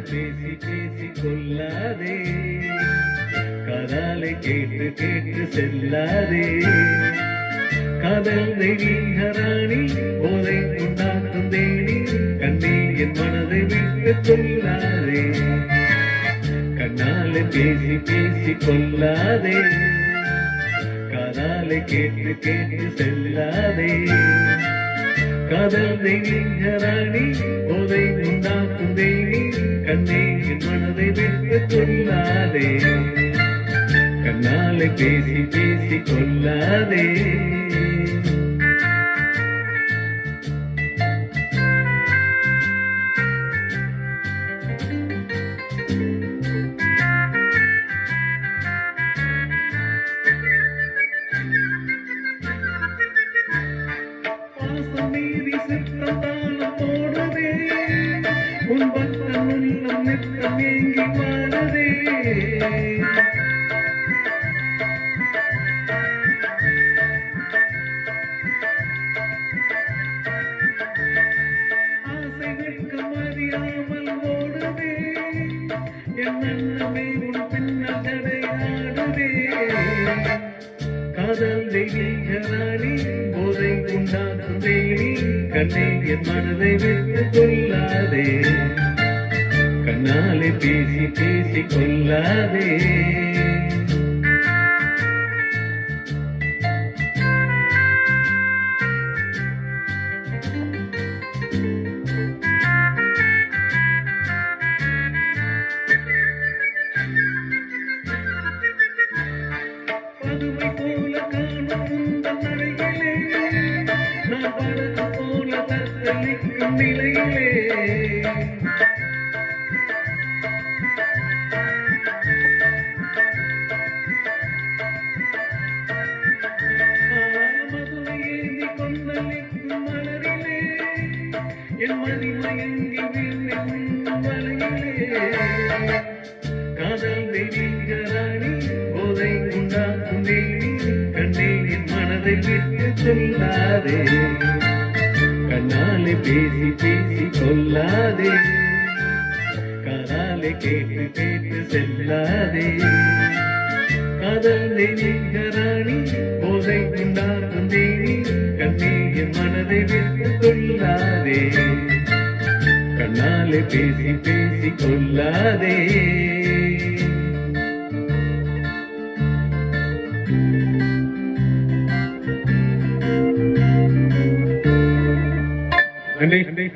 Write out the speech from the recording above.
பேசி பேசி கொல்லாதே, காதாலை கேட்டு கேட்டு செல்லாதே. காதல் தெய்வீகராணி போதை உண்டாக்கும் தேனி, கண்ணே என் மனதை விட்டு கொல்லாதே. கண்ணாலே பேசி பேசி கொல்லாதே, காதாலை கேட்டு கேட்டு செல்லாதே. காதல் தெய்வீகராணி போதை உண்டாக்கும் தேனி, கண்ணே என் மனதை விட்டு கொல்லாதே. கண்ணாலே பேசி பேசி கொல்லாதே. மீறி சித்தந்தானம் போடுதே, உன் பக்கம் உள்ளம் நித்தம் ஏங்கி வாழுதே. ஆசை வெட்கம் அறியாமல் ஓடுதே, என் எண்ணமே உன் பின்னால் ஜடையாடுதே. காதல் தெய்வீகராணி போதை உண்டாக்கும் தேனி, கண்ணே என் மனதை விட்டு கொல்லாதே. கண்ணாலே பேசி பேசி கொல்லாதே. பதுமை போல காணும் உந்தன் அழகிலே, நான் படகு போல தத்தளிக்கும் நிலையிலே. மதுரை ஏந்தி கொந்தளிக்கும் மலரிலே, என் மதி மயங்கி வீழ்ந்தும் வலையிலே. காதல் தெய்வீகராணி போதை உண்டாக்கும் தேனி, கண்ணே என் மனதை விட்டு கொல்லாதே. கண்ணாலே பேசி பேசி கொல்லாதே, காதாலே கேட்டு கேட்டு செல்லாதே. காதல் தெய்வீகராணி போதை உண்டாக்கும் தேனி, கண்ணே என் மனதை விட்டு கொல்லாதே. கண்ணாலே பேசி பேசி கொல்லாதே. நன்றி.